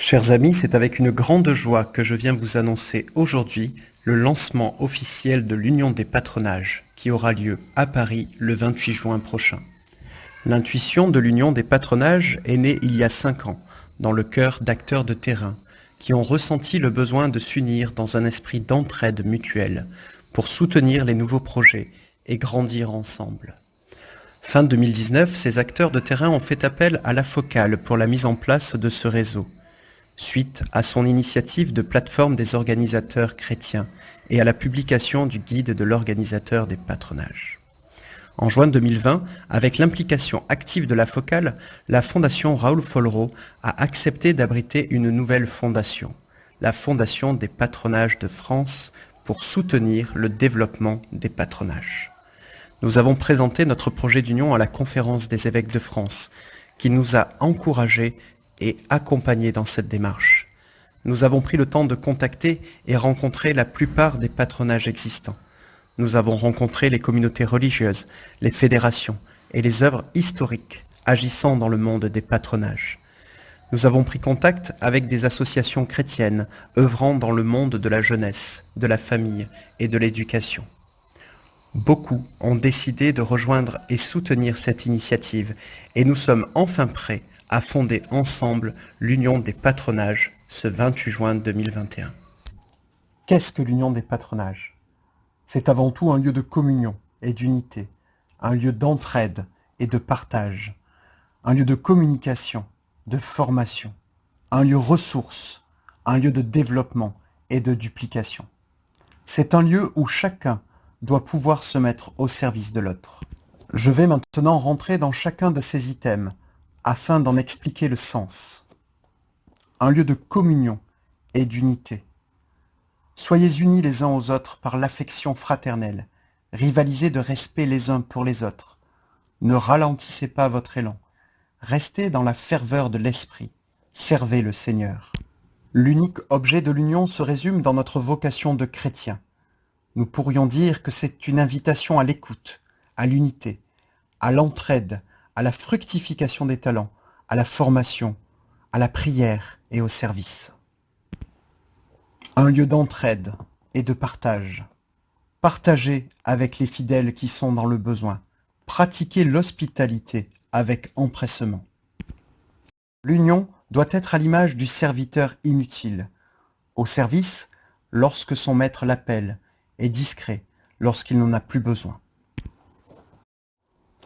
Chers amis, c'est avec une grande joie que je viens vous annoncer aujourd'hui le lancement officiel de l'Union des patronages qui aura lieu à Paris le 28 juin prochain. L'intuition de l'Union des patronages est née il y a 5 ans dans le cœur d'acteurs de terrain qui ont ressenti le besoin de s'unir dans un esprit d'entraide mutuelle pour soutenir les nouveaux projets et grandir ensemble. Fin 2019, ces acteurs de terrain ont fait appel à la Focale pour la mise en place de ce réseau, suite à son initiative de plateforme des organisateurs chrétiens et à la publication du guide de l'organisateur des patronages. En juin 2020, avec l'implication active de la Focale, la Fondation Raoul Follereau a accepté d'abriter une nouvelle fondation, la Fondation des patronages de France, pour soutenir le développement des patronages. Nous avons présenté notre projet d'union à la Conférence des évêques de France, qui nous a encouragés et accompagnés dans cette démarche. Nous avons pris le temps de contacter et rencontrer la plupart des patronages existants. Nous avons rencontré les communautés religieuses, les fédérations et les œuvres historiques agissant dans le monde des patronages. Nous avons pris contact avec des associations chrétiennes œuvrant dans le monde de la jeunesse, de la famille et de l'éducation. Beaucoup ont décidé de rejoindre et soutenir cette initiative et nous sommes enfin prêts à fonder ensemble l'Union des patronages ce 28 juin 2021. Qu'est-ce que l'Union des patronages ? C'est avant tout un lieu de communion et d'unité, un lieu d'entraide et de partage, un lieu de communication, de formation, un lieu ressource, un lieu de développement et de duplication. C'est un lieu où chacun doit pouvoir se mettre au service de l'autre. Je vais maintenant rentrer dans chacun de ces items afin d'en expliquer le sens. Un lieu de communion et d'unité. Soyez unis les uns aux autres par l'affection fraternelle, rivalisez de respect les uns pour les autres. Ne ralentissez pas votre élan, restez dans la ferveur de l'esprit, servez le Seigneur. L'unique objet de l'union se résume dans notre vocation de chrétien. Nous pourrions dire que c'est une invitation à l'écoute, à l'unité, à l'entraide, à la fructification des talents, à la formation, à la prière et au service. Un lieu d'entraide et de partage. Partagez avec les fidèles qui sont dans le besoin. Pratiquez l'hospitalité avec empressement. L'union doit être à l'image du serviteur inutile, au service lorsque son maître l'appelle et discret lorsqu'il n'en a plus besoin.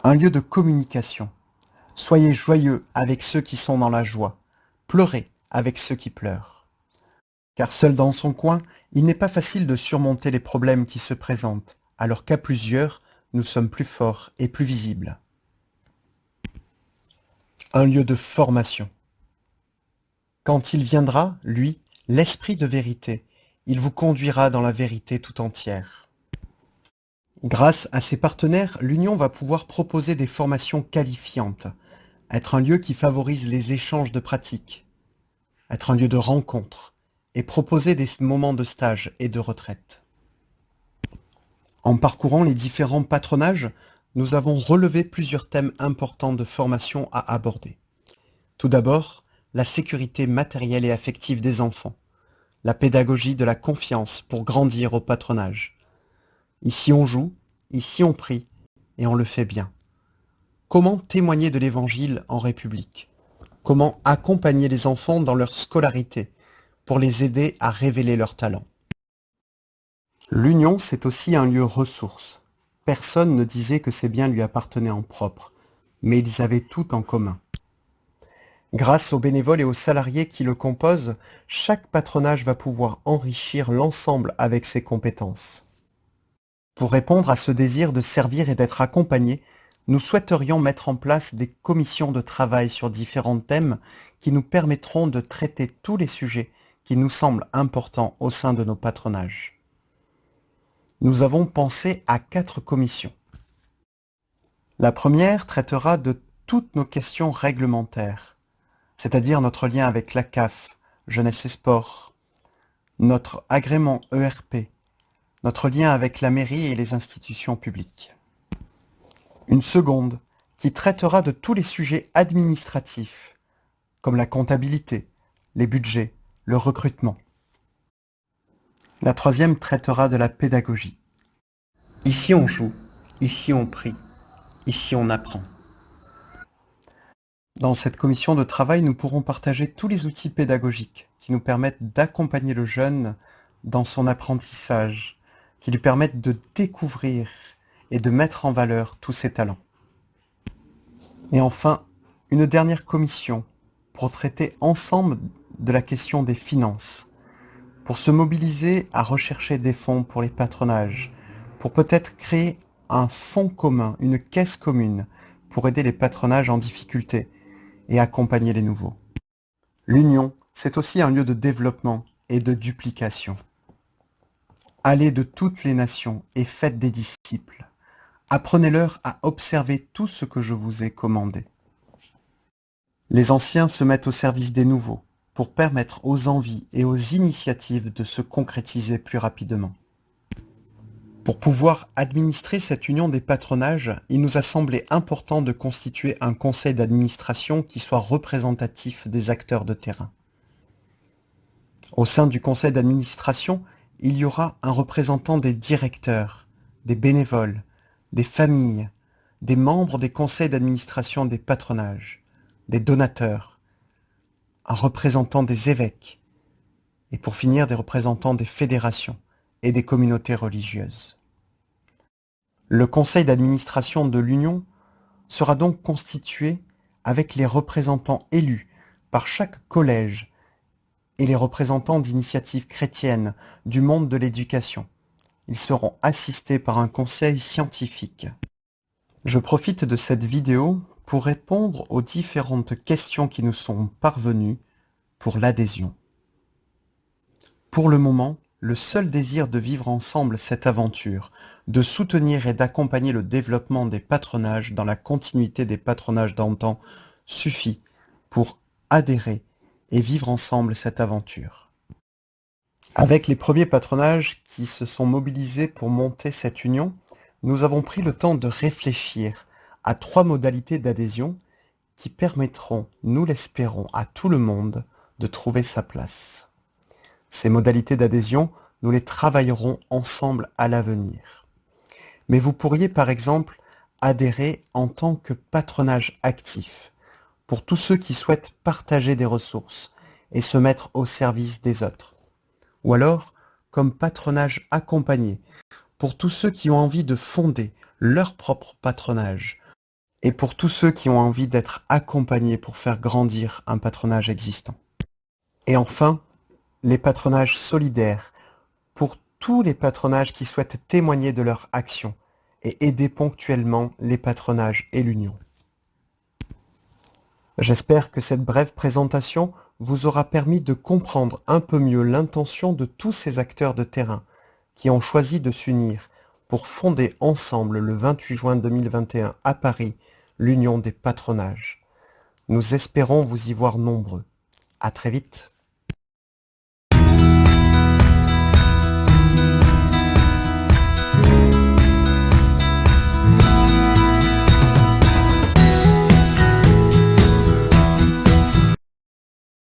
Un lieu de communication. Soyez joyeux avec ceux qui sont dans la joie. Pleurez avec ceux qui pleurent. Car seul dans son coin, il n'est pas facile de surmonter les problèmes qui se présentent, alors qu'à plusieurs, nous sommes plus forts et plus visibles. Un lieu de formation. Quand il viendra, lui, l'Esprit de vérité, il vous conduira dans la vérité tout entière. Grâce à ses partenaires, l'Union va pouvoir proposer des formations qualifiantes, être un lieu qui favorise les échanges de pratiques, être un lieu de rencontre et proposer des moments de stage et de retraite. En parcourant les différents patronages, nous avons relevé plusieurs thèmes importants de formation à aborder. Tout d'abord, la sécurité matérielle et affective des enfants, la pédagogie de la confiance pour grandir au patronage. Ici on joue, ici on prie, et on le fait bien. Comment témoigner de l'Évangile en République ? Comment accompagner les enfants dans leur scolarité pour les aider à révéler leurs talents ? L'union, c'est aussi un lieu ressource. Personne ne disait que ces biens lui appartenaient en propre, mais ils avaient tout en commun. Grâce aux bénévoles et aux salariés qui le composent, chaque patronage va pouvoir enrichir l'ensemble avec ses compétences. Pour répondre à ce désir de servir et d'être accompagné, nous souhaiterions mettre en place des commissions de travail sur différents thèmes qui nous permettront de traiter tous les sujets qui nous semblent importants au sein de nos patronages. Nous avons pensé à 4 commissions. La première traitera de toutes nos questions réglementaires, c'est-à-dire notre lien avec la CAF, Jeunesse et Sport, notre agrément ERP, notre lien avec la mairie et les institutions publiques. Une seconde qui traitera de tous les sujets administratifs, comme la comptabilité, les budgets, le recrutement. La troisième traitera de la pédagogie. Ici on joue, ici on prie, ici on apprend. Dans cette commission de travail, nous pourrons partager tous les outils pédagogiques qui nous permettent d'accompagner le jeune dans son apprentissage, qui lui permettent de découvrir et de mettre en valeur tous ses talents. Et enfin, une dernière commission pour traiter ensemble de la question des finances, pour se mobiliser à rechercher des fonds pour les patronages, pour peut-être créer un fonds commun, une caisse commune pour aider les patronages en difficulté et accompagner les nouveaux. L'union, c'est aussi un lieu de développement et de duplication. Allez de toutes les nations et faites des disciples. Apprenez-leur à observer tout ce que je vous ai commandé. Les anciens se mettent au service des nouveaux pour permettre aux envies et aux initiatives de se concrétiser plus rapidement. Pour pouvoir administrer cette union des patronages, il nous a semblé important de constituer un conseil d'administration qui soit représentatif des acteurs de terrain. Au sein du conseil d'administration, il y aura un représentant des directeurs, des bénévoles, des familles, des membres des conseils d'administration des patronages, des donateurs, un représentant des évêques, et pour finir des représentants des fédérations et des communautés religieuses. Le conseil d'administration de l'Union sera donc constitué avec les représentants élus par chaque collège et les représentants d'initiatives chrétiennes du monde de l'éducation. Ils seront assistés par un conseil scientifique. Je profite de cette vidéo pour répondre aux différentes questions qui nous sont parvenues pour l'adhésion. Pour le moment, le seul désir de vivre ensemble cette aventure, de soutenir et d'accompagner le développement des patronages dans la continuité des patronages d'antan suffit pour adhérer et vivre ensemble cette aventure. Avec les premiers patronages qui se sont mobilisés pour monter cette union, nous avons pris le temps de réfléchir à 3 modalités d'adhésion qui permettront, nous l'espérons, à tout le monde de trouver sa place. Ces modalités d'adhésion, nous les travaillerons ensemble à l'avenir. Mais vous pourriez par exemple adhérer en tant que patronage actif, pour tous ceux qui souhaitent partager des ressources et se mettre au service des autres. Ou alors, comme patronage accompagné, pour tous ceux qui ont envie de fonder leur propre patronage, et pour tous ceux qui ont envie d'être accompagnés pour faire grandir un patronage existant. Et enfin, les patronages solidaires, pour tous les patronages qui souhaitent témoigner de leur action et aider ponctuellement les patronages et l'Union. J'espère que cette brève présentation vous aura permis de comprendre un peu mieux l'intention de tous ces acteurs de terrain qui ont choisi de s'unir pour fonder ensemble le 28 juin 2021 à Paris l'Union des patronages. Nous espérons vous y voir nombreux. À très vite.